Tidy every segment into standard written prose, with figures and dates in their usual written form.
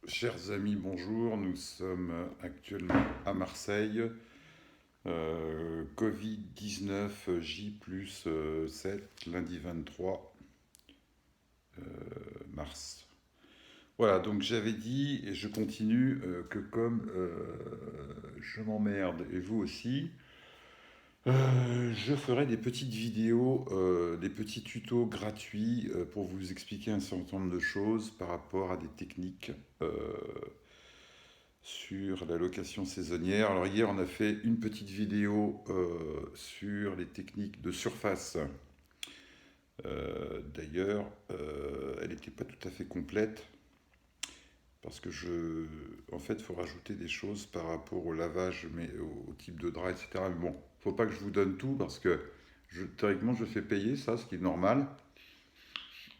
Chers amis, bonjour. Nous sommes actuellement à Marseille. Covid-19 J plus 7, lundi 23 mars. Voilà, donc j'avais dit, et je continue, que comme je m'emmerde, et vous aussi, je ferai des petites vidéos, des petits tutos gratuits pour vous expliquer un certain nombre de choses par rapport à des techniques sur la location saisonnière. Alors hier, on a fait une petite vidéo sur les techniques de surface. D'ailleurs, elle n'était pas tout à fait complète parce que en fait, il faut rajouter des choses par rapport au lavage, mais au type de drap, etc. Mais bon, faut pas que je vous donne tout parce que théoriquement, je fais payer ça, ce qui est normal,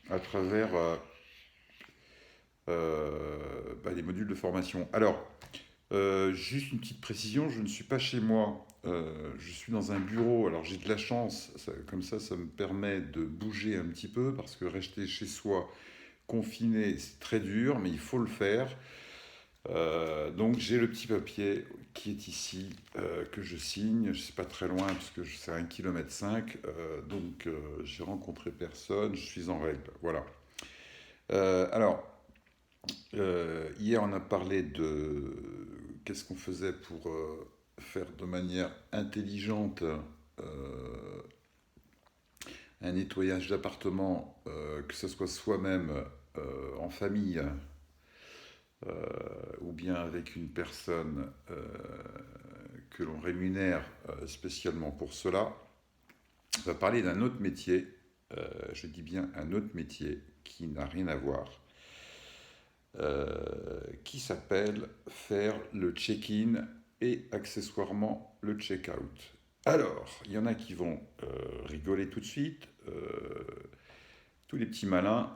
à travers les modules de formation. Alors, juste une petite précision, je ne suis pas chez moi, je suis dans un bureau, alors j'ai de la chance, comme ça me permet de bouger un petit peu, parce que rester chez soi confiné, c'est très dur, mais il faut le faire. Donc j'ai le petit papier qui est ici, que je signe, je ne suis pas très loin, puisque c'est 1,5 km, donc j'ai rencontré personne, je suis en règle, voilà. Alors, hier, on a parlé de qu'est-ce qu'on faisait pour faire de manière intelligente un nettoyage d'appartement, que ce soit soi-même, en famille, ou bien avec une personne que l'on rémunère spécialement pour cela. On va parler d'un autre métier, je dis bien un autre métier qui n'a rien à voir, qui s'appelle faire le check-in et accessoirement le check-out. Alors, il y en a qui vont rigoler tout de suite. Tous les petits malins,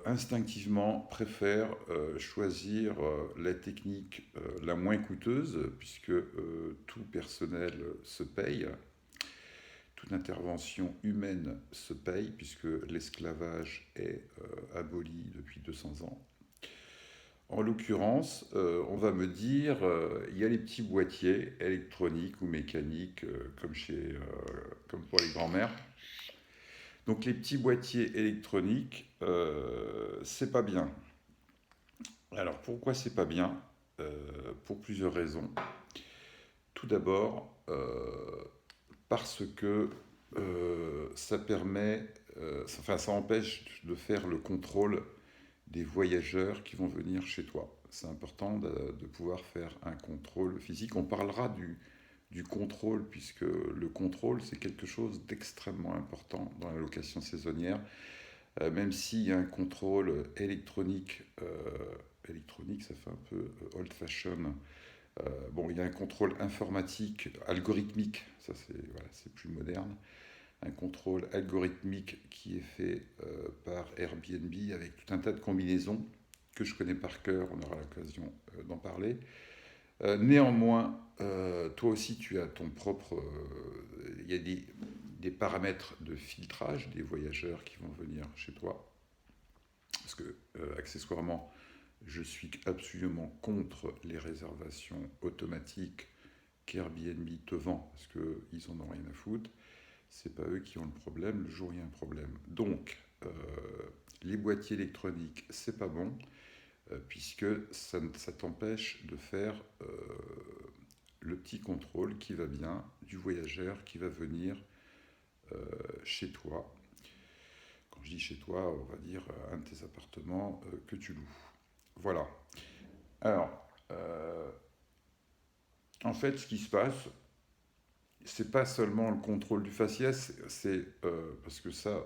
instinctivement, préfèrent choisir la technique la moins coûteuse, puisque tout personnel se paye, toute intervention humaine se paye, puisque l'esclavage est aboli depuis 200 ans. En l'occurrence, on va me dire, il y a les petits boîtiers électroniques ou mécaniques, comme pour les grands-mères. Donc les petits boîtiers électroniques, c'est pas bien. Alors pourquoi c'est pas bien? Pour plusieurs raisons. Tout d'abord, parce que ça permet, ça empêche de faire le contrôle des voyageurs qui vont venir chez toi. C'est important de pouvoir faire un contrôle physique. On parlera du contrôle, puisque le contrôle, c'est quelque chose d'extrêmement important dans la location saisonnière, même s'il y a un contrôle électronique, ça fait un peu old-fashion. Bon, il y a un contrôle informatique, algorithmique, ça c'est plus moderne, un contrôle algorithmique qui est fait par Airbnb avec tout un tas de combinaisons que je connais par cœur, on aura l'occasion d'en parler. Néanmoins, toi aussi tu as ton propre... Il y a des paramètres de filtrage des voyageurs qui vont venir chez toi. Parce que, accessoirement, je suis absolument contre les réservations automatiques qu'Airbnb te vend, parce qu'ils en ont rien à foutre. C'est pas eux qui ont le problème, le jour où il y a un problème. Donc, les boîtiers électroniques, c'est pas bon, puisque ça t'empêche de faire le petit contrôle qui va bien du voyageur qui va venir chez toi. Quand je dis chez toi, on va dire un de tes appartements que tu loues. Voilà. Alors, en fait, ce qui se passe, c'est pas seulement le contrôle du faciès, c'est parce que ça,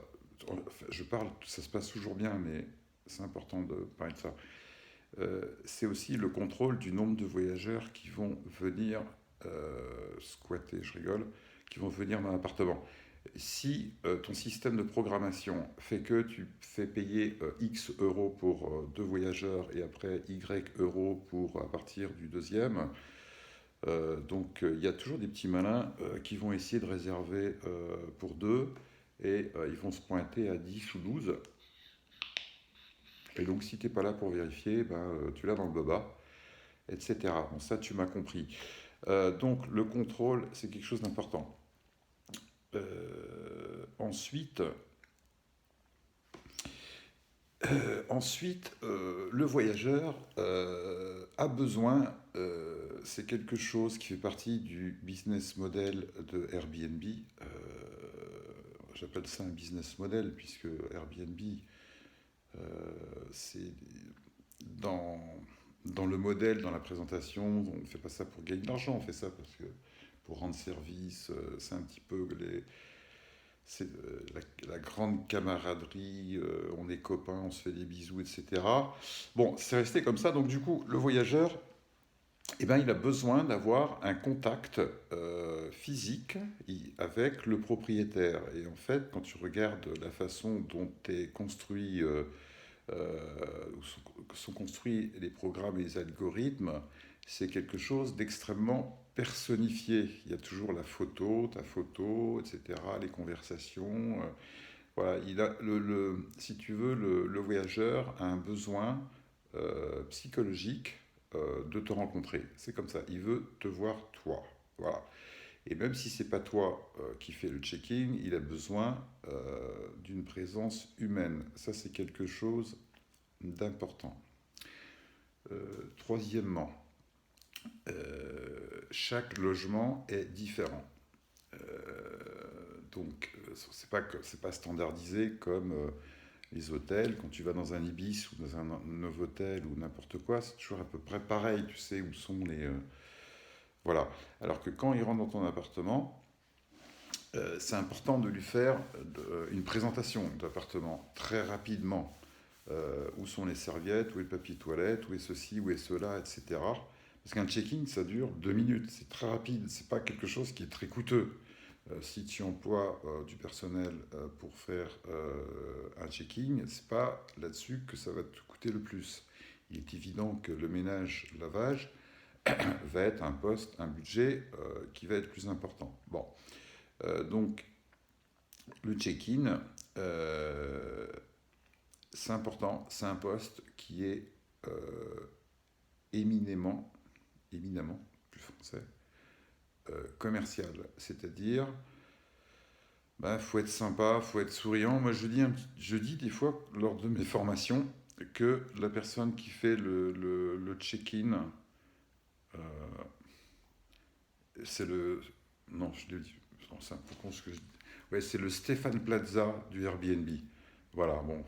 je parle, ça se passe toujours bien, mais c'est important de parler de ça. C'est aussi le contrôle du nombre de voyageurs qui vont venir squatter, je rigole, qui vont venir dans l'appartement. Si ton système de programmation fait que tu fais payer X euros pour deux voyageurs et après Y euros pour à partir du deuxième, donc il y a toujours des petits malins qui vont essayer de réserver pour deux et ils vont se pointer à 10 ou 12. Et donc, si tu n'es pas là pour vérifier, tu l'as dans le baba, etc. Bon, ça, tu m'as compris. Donc, le contrôle, c'est quelque chose d'important. Ensuite, le voyageur a besoin, c'est quelque chose qui fait partie du business model de Airbnb. J'appelle ça un business model, puisque Airbnb, c'est dans, dans le modèle, dans la présentation, on ne fait pas ça pour gagner de l'argent, on fait ça parce que pour rendre service, c'est un petit peu c'est la grande camaraderie, on est copains, on se fait des bisous, etc. Bon, c'est resté comme ça, donc du coup, le voyageur, eh ben, il a besoin d'avoir un contact physique avec le propriétaire. Et en fait, quand tu regardes la façon dont est construit, sont construits les programmes et les algorithmes, c'est quelque chose d'extrêmement personnifié. Il y a toujours la photo, ta photo, etc., les conversations. Voilà, si tu veux, le voyageur a un besoin psychologique de te rencontrer. C'est comme ça. Il veut te voir toi. Voilà. Et même si c'est pas toi qui fais le check-in, il a besoin d'une présence humaine. Ça, c'est quelque chose d'important. Troisièmement, chaque logement est différent. Donc, c'est pas standardisé comme les hôtels. Quand tu vas dans un Ibis ou dans un Novotel ou n'importe quoi, c'est toujours à peu près pareil. Tu sais où sont les. Voilà. Alors que quand il rentre dans ton appartement, c'est important de lui faire une présentation d'appartement très rapidement. Où sont les serviettes, où est le papier toilette, où est ceci, où est cela, etc. Parce qu'un check-in, ça dure 2 minutes, c'est très rapide, c'est pas quelque chose qui est très coûteux. Si tu emploies du personnel pour faire un check-in, c'est pas là-dessus que ça va te coûter le plus. Il est évident que le ménage, le lavage, va être un poste, un budget qui va être plus important. Bon, donc le check-in, c'est important, c'est un poste qui est éminemment, éminemment, plus français, commercial. C'est-à-dire, faut être sympa, faut être souriant. Moi, je dis des fois, lors de mes formations, que la personne qui fait le check-in, euh, c'est le... Non, je l'ai dit, non, c'est un peu con ce que je dis. Ouais, c'est le Stéphane Plaza du Airbnb. Voilà, bon,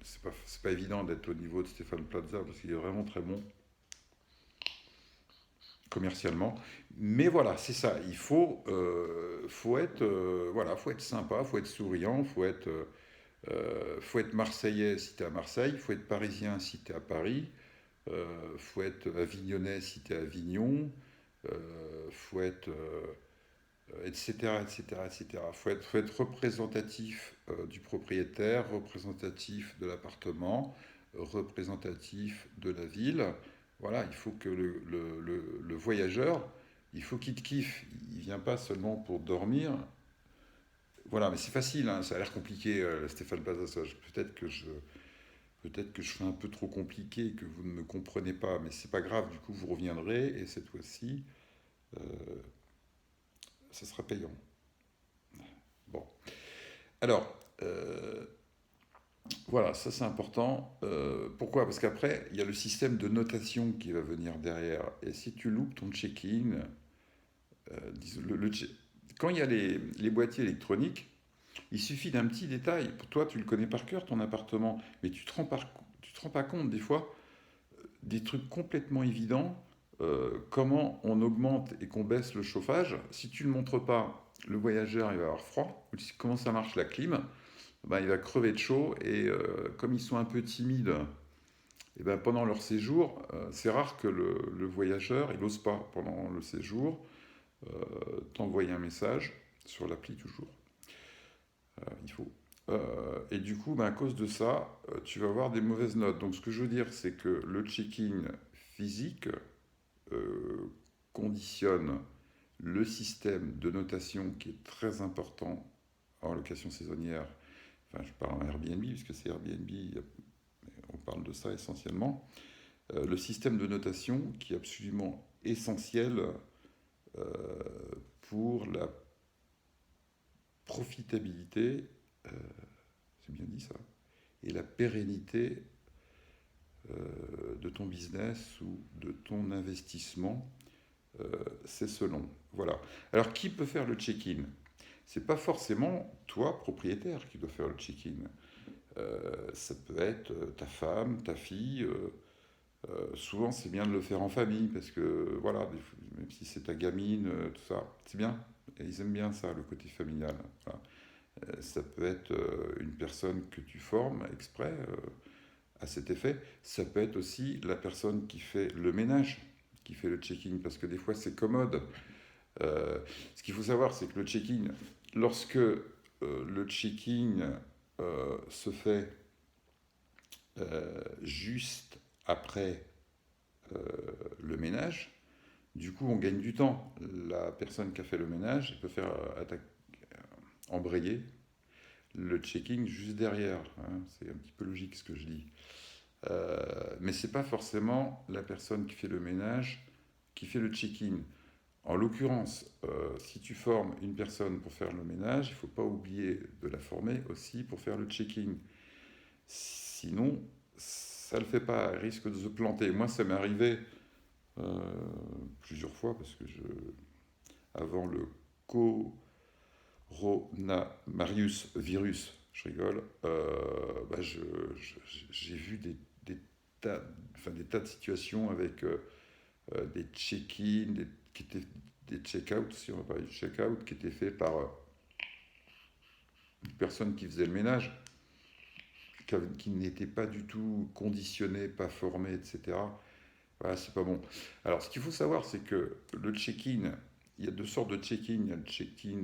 c'est pas évident d'être au niveau de Stéphane Plaza parce qu'il est vraiment très bon commercialement. Mais voilà, c'est ça. Faut être, voilà, faut être sympa, faut être souriant, faut être marseillais si tu es à Marseille, faut être parisien si tu es à Paris, faut être avignonnais si tu es à Avignon, faut être, etc., etc., etc. Faut être représentatif du propriétaire, représentatif de l'appartement, représentatif de la ville. Voilà, il faut que le voyageur, il faut qu'il te kiffe. Il vient pas seulement pour dormir. Voilà, mais c'est facile, hein, ça a l'air compliqué, Stéphane Plaza. Peut-être que je fais un peu trop compliqué et que vous ne me comprenez pas, mais c'est pas grave, du coup vous reviendrez et cette fois-ci, euh, ça sera payant. Bon. Alors, voilà, ça c'est important. Pourquoi? Parce qu'après, il y a le système de notation qui va venir derrière. Et si tu loupes ton check-in, quand il y a les boîtiers électroniques, il suffit d'un petit détail. Pour toi, tu le connais par cœur, ton appartement, mais tu te rends pas compte des fois des trucs complètement évidents. Comment on augmente et qu'on baisse le chauffage. Si tu ne le montres pas, le voyageur il va avoir froid. Comment ça marche la clim? Il va crever de chaud et comme ils sont un peu timides, et pendant leur séjour, c'est rare que le voyageur, il n'ose pas pendant le séjour t'envoyer un message sur l'appli toujours. Il faut. Et du coup, à cause de ça, tu vas avoir des mauvaises notes. Donc ce que je veux dire, c'est que le check-in physique euh, conditionne le système de notation qui est très important en location saisonnière. Enfin, je parle en Airbnb, puisque c'est Airbnb, on parle de ça essentiellement. Le système de notation qui est absolument essentiel euh, pour la profitabilité, euh, c'est bien dit ça, et la pérennité de ton business ou de ton investissement, c'est selon. Voilà. Alors, qui peut faire le check-in? C'est pas forcément toi, propriétaire, qui doit faire le check-in. Ça peut être ta femme, ta fille. Souvent, c'est bien de le faire en famille parce que, voilà, même si c'est ta gamine, tout ça, c'est bien. Et ils aiment bien ça, le côté familial. Voilà. Ça peut être une personne que tu formes exprès à cet effet. Ça peut être aussi la personne qui fait le ménage, qui fait le check-in, parce que des fois, c'est commode. Ce qu'il faut savoir, c'est que le check-in, lorsque le check-in se fait juste après le ménage, du coup, on gagne du temps. La personne qui a fait le ménage, elle peut faire embrayer le check-in juste derrière. Hein. C'est un petit peu logique ce que je dis. Mais c'est pas forcément la personne qui fait le ménage qui fait le check-in. En l'occurrence, si tu formes une personne pour faire le ménage, il ne faut pas oublier de la former aussi pour faire le check-in. Sinon, ça ne le fait pas, elle risque de se planter. Moi, ça m'est arrivé plusieurs fois parce que avant le coronavirius, je rigole, bah j'ai vu des tas, enfin, des tas de situations avec des check-in, qui étaient des check-out, si on va parler de check-out, qui étaient faits par une personne qui faisait le ménage, qui n'était pas du tout conditionné, pas formé, etc. Voilà, c'est pas bon. Alors, ce qu'il faut savoir, c'est que le check-in, il y a deux sortes de check-in. Il y a le check-in,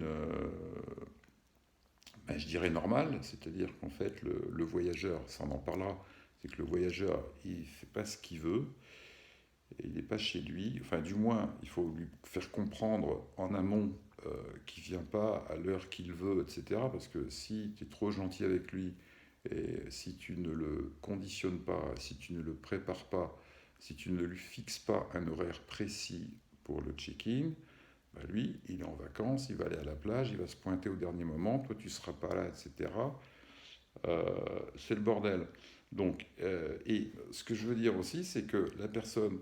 ben, je dirais normal, c'est-à-dire qu'en fait, le voyageur, ça on en parlera, c'est que le voyageur, il fait pas ce qu'il veut, et il n'est pas chez lui. Enfin, du moins, il faut lui faire comprendre en amont qu'il ne vient pas à l'heure qu'il veut, etc. Parce que si tu es trop gentil avec lui, et si tu ne le conditionnes pas, si tu ne le prépares pas, si tu ne lui fixes pas un horaire précis pour le check-in, bah lui, il est en vacances, il va aller à la plage, il va se pointer au dernier moment, toi tu ne seras pas là, etc. C'est le bordel. Donc, et ce que je veux dire aussi, c'est que la personne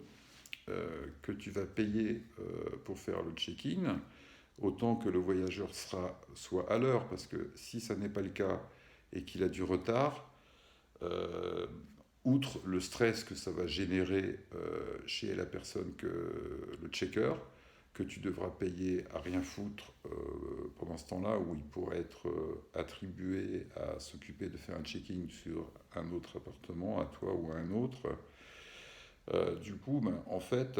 que tu vas payer pour faire le check-in, autant que le voyageur soit à l'heure, parce que si ça n'est pas le cas et qu'il a du retard, euh, outre le stress que ça va générer chez la personne, le checker, que tu devras payer à rien foutre pendant ce temps-là, où il pourrait être attribué à s'occuper de faire un check-in sur un autre appartement, à toi ou à un autre. Du coup, ben, en fait,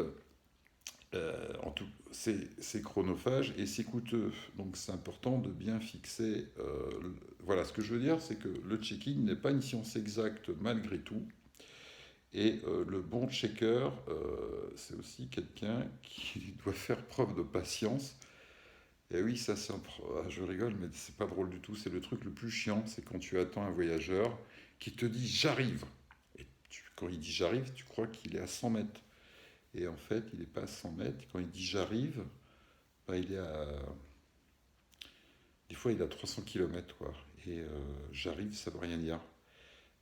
c'est chronophage et c'est coûteux. Donc c'est important de bien fixer. Voilà, ce que je veux dire, c'est que le check-in n'est pas une science exacte malgré tout. Et le bon checker, c'est aussi quelqu'un qui doit faire preuve de patience. Et oui, ça c'est je rigole, mais c'est pas drôle du tout. C'est le truc le plus chiant, c'est quand tu attends un voyageur qui te dit j'arrive. Et quand il dit j'arrive, tu crois qu'il est à 100 mètres. Et en fait, il n'est pas à 100 mètres. Quand il dit j'arrive, bah, il est à. Des fois, il est à 300 km, quoi. Et j'arrive, ça ne veut rien dire.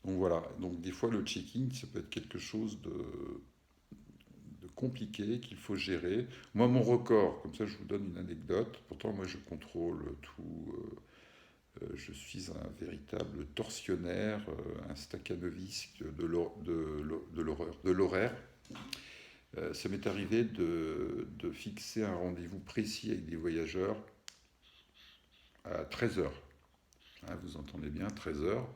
Donc voilà. Donc des fois, le check-in, ça peut être quelque chose de compliqué qu'il faut gérer. Moi, mon record, comme ça, je vous donne une anecdote. Pourtant, moi, je contrôle tout. Je suis un véritable tortionnaire, un stacanoviste de l'horaire. Ça m'est arrivé de fixer un rendez-vous précis avec des voyageurs à 13 heures. Hein, vous entendez bien, 13 heures,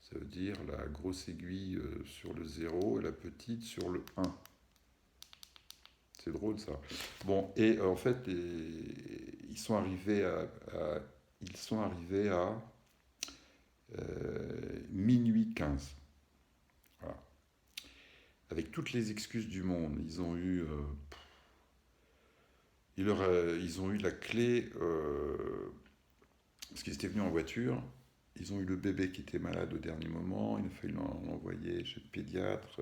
ça veut dire la grosse aiguille sur le 0 et la petite sur le 1. C'est drôle ça. Bon, et en fait, ils sont arrivés à minuit 15. Voilà. Avec toutes les excuses du monde. Ils ont eu la clé, parce qu'ils étaient venus en voiture, ils ont eu le bébé qui était malade au dernier moment, il a fallu l'envoyer chez le pédiatre.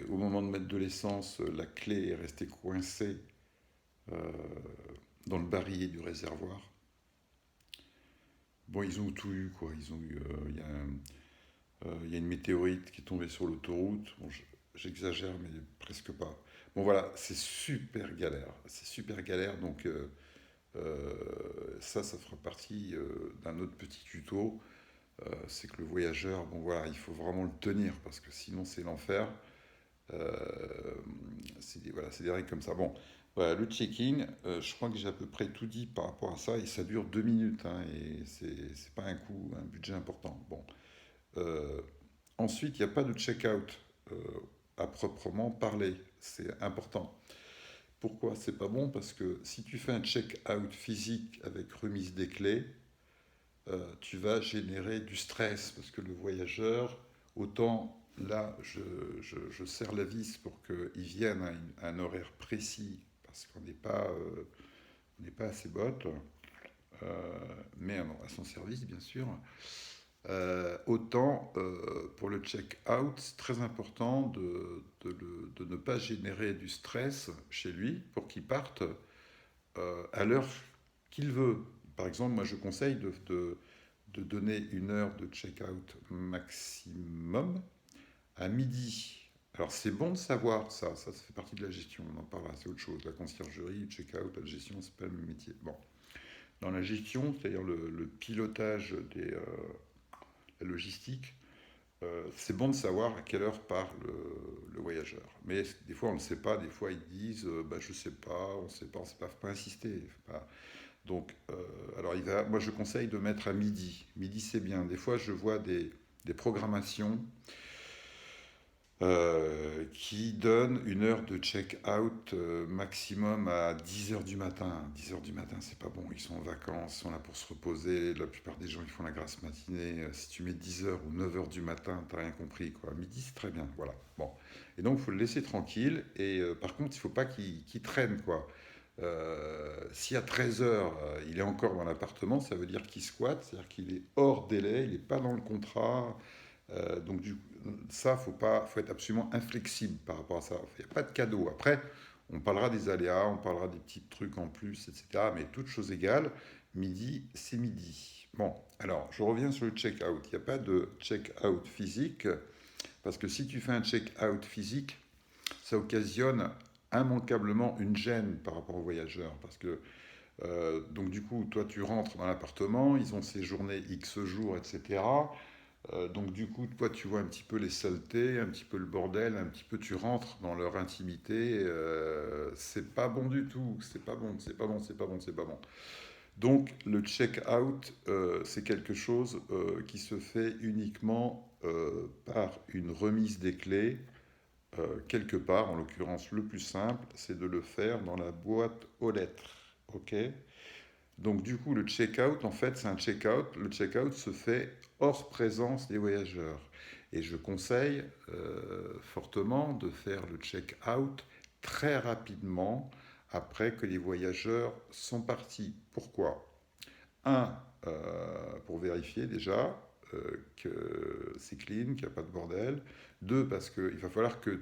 Au moment de mettre de l'essence, la clé est restée coincée euh, dans le barillet du réservoir. Bon, ils ont tout eu, quoi. Ils ont eu, il y a une météorite qui est tombée sur l'autoroute. Bon, j'exagère, mais presque pas. Bon, voilà, c'est super galère. C'est super galère. Donc, euh, ça fera partie d'un autre petit tuto. C'est que le voyageur, bon, voilà, il faut vraiment le tenir parce que sinon, c'est l'enfer. Euh, voilà, c'est des règles comme ça. Bon, voilà, le check-in, je crois que j'ai à peu près tout dit par rapport à ça. Et ça dure 2 minutes. Hein, et c'est pas un coût, un budget important. Bon. Euh, Ensuite, il n'y a pas de check-out euh, à proprement parler. C'est important. Pourquoi c'est pas bon? Parce que si tu fais un check-out physique avec remise des clés, tu vas générer du stress parce que le voyageur, autant là, je serre la vis pour qu'il vienne à un horaire précis parce qu'on n'est pas à ses bottes, mais à son service, bien sûr. Autant pour le check-out, c'est très important de ne pas générer du stress chez lui pour qu'il parte à l'heure qu'il veut. Par exemple, moi je conseille de donner une heure de check-out maximum à midi. Alors c'est bon de savoir ça fait partie de la gestion, on en parlera, c'est autre chose. La conciergerie, le check-out, la gestion, c'est pas le même métier. Bon, dans la gestion, c'est-à-dire le pilotage la logistique, c'est bon de savoir à quelle heure part le voyageur. Mais des fois, on ne sait pas. Des fois, ils disent bah, je ne sais pas, on ne sait pas, faut pas insister. Faut pas... Donc, alors, moi, je conseille de mettre à midi. Midi, c'est bien. Des fois, je vois des programmations qui donne une heure de check-out maximum à 10 heures du matin. 10 heures du matin, c'est pas bon, ils sont en vacances, ils sont là pour se reposer. La plupart des gens, ils font la grasse matinée. Si tu mets 10 heures ou 9 heures du matin, t'as rien compris, quoi. Midi, c'est très bien, voilà. Bon. Et donc, il faut le laisser tranquille. Et par contre, il faut pas qu'il traîne, quoi. Si à 13 heures, il est encore dans l'appartement, ça veut dire qu'il squatte, c'est-à-dire qu'il est hors délai, il n'est pas dans le contrat. Donc ça, faut être absolument inflexible par rapport à ça. Il n'y a pas de cadeau. Après, on parlera des aléas, on parlera des petits trucs en plus, etc. Mais toutes choses égales, midi, c'est midi. Bon, alors, je reviens sur le check-out. Il n'y a pas de check-out physique, parce que si tu fais un check-out physique, ça occasionne immanquablement une gêne par rapport aux voyageurs. Parce que, donc du coup, toi, tu rentres dans l'appartement, ils ont séjourné X jours, etc. Donc du coup, toi, tu vois un petit peu les saletés, un petit peu le bordel, un petit peu tu rentres dans leur intimité. C'est pas bon du tout. C'est pas bon. C'est pas bon. C'est pas bon. C'est pas bon. Donc le check-out, c'est quelque chose qui se fait uniquement par une remise des clés quelque part. En l'occurrence, le plus simple, c'est de le faire dans la boîte aux lettres. Ok? Donc du coup, le check-out, en fait, c'est un check-out. Le check-out se fait hors présence des voyageurs. Et je conseille fortement de faire le check-out très rapidement après que les voyageurs sont partis. Pourquoi? Un, pour vérifier déjà que c'est clean, qu'il n'y a pas de bordel. Deux, parce qu'il va falloir que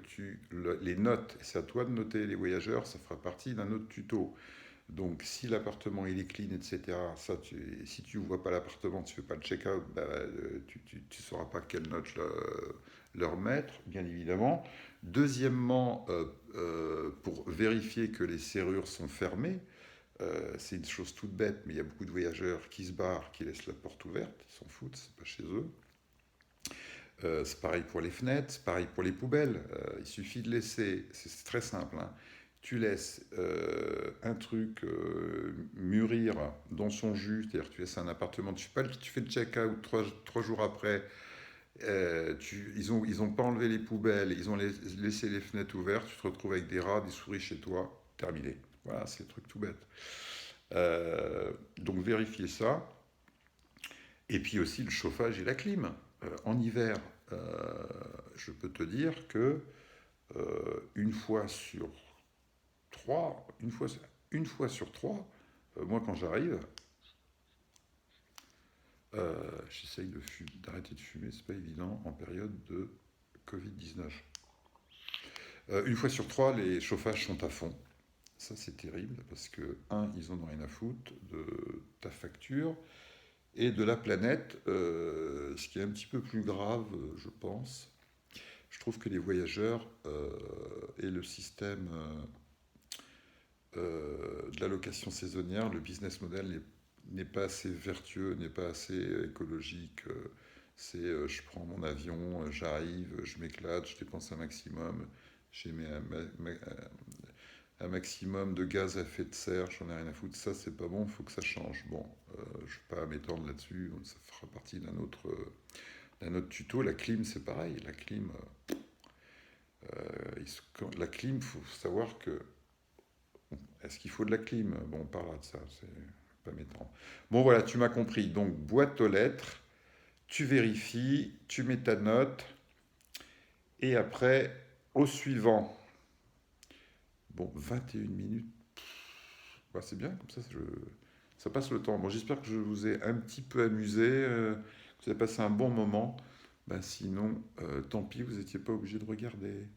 les notes, et c'est à toi de noter les voyageurs, ça fera partie d'un autre tuto. Donc, si l'appartement il est clean, etc., si tu ne vois pas l'appartement, tu ne fais pas le check-out, bah, tu ne sauras pas quelle note leur mettre, bien évidemment. Deuxièmement, pour vérifier que les serrures sont fermées, c'est une chose toute bête, mais il y a beaucoup de voyageurs qui se barrent, qui laissent la porte ouverte, ils s'en foutent, c'est pas chez eux. C'est pareil pour les fenêtres, c'est pareil pour les poubelles. Il suffit de laisser, c'est très simple, hein. Tu laisses un truc mûrir dans son jus, c'est-à-dire tu laisses un appartement, tu fais le check-out 3 jours après, ils ont pas enlevé les poubelles, ils ont laissé les fenêtres ouvertes, tu te retrouves avec des rats, des souris chez toi, terminé. Voilà, c'est le truc tout bête. Donc vérifiez ça. Et puis aussi le chauffage et la clim. En hiver, je peux te dire que une fois sur trois, une fois sur trois, moi quand j'arrive, J'essaye d'arrêter de fumer, c'est pas évident en période de Covid-19. Une fois sur trois, les chauffages sont à fond. Ça, c'est terrible parce que, un, ils en ont rien à foutre de ta facture et de la planète, ce qui est un petit peu plus grave, je pense. Je trouve que les voyageurs et le système de la location saisonnière, le business model n'est pas assez vertueux, n'est pas assez écologique. Je prends mon avion, j'arrive, je m'éclate, je dépense un maximum, j'émets un maximum de gaz à effet de serre, j'en ai rien à foutre. Ça, c'est pas bon, il faut que ça change. Bon, je ne vais pas m'étendre là-dessus, ça fera partie d'un autre tuto. La clim, c'est pareil. La clim, il faut savoir que est-ce qu'il faut de la clim? Bon, on parlera de ça, c'est pas m'étendre. Bon, voilà, tu m'as compris. Donc, boîte aux lettres, tu vérifies, tu mets ta note, et après, au suivant. Bon, 21 minutes, bah, c'est bien, comme ça, ça passe le temps. Bon, j'espère que je vous ai un petit peu amusé, que vous avez passé un bon moment. Bah, sinon, tant pis, vous n'étiez pas obligé de regarder.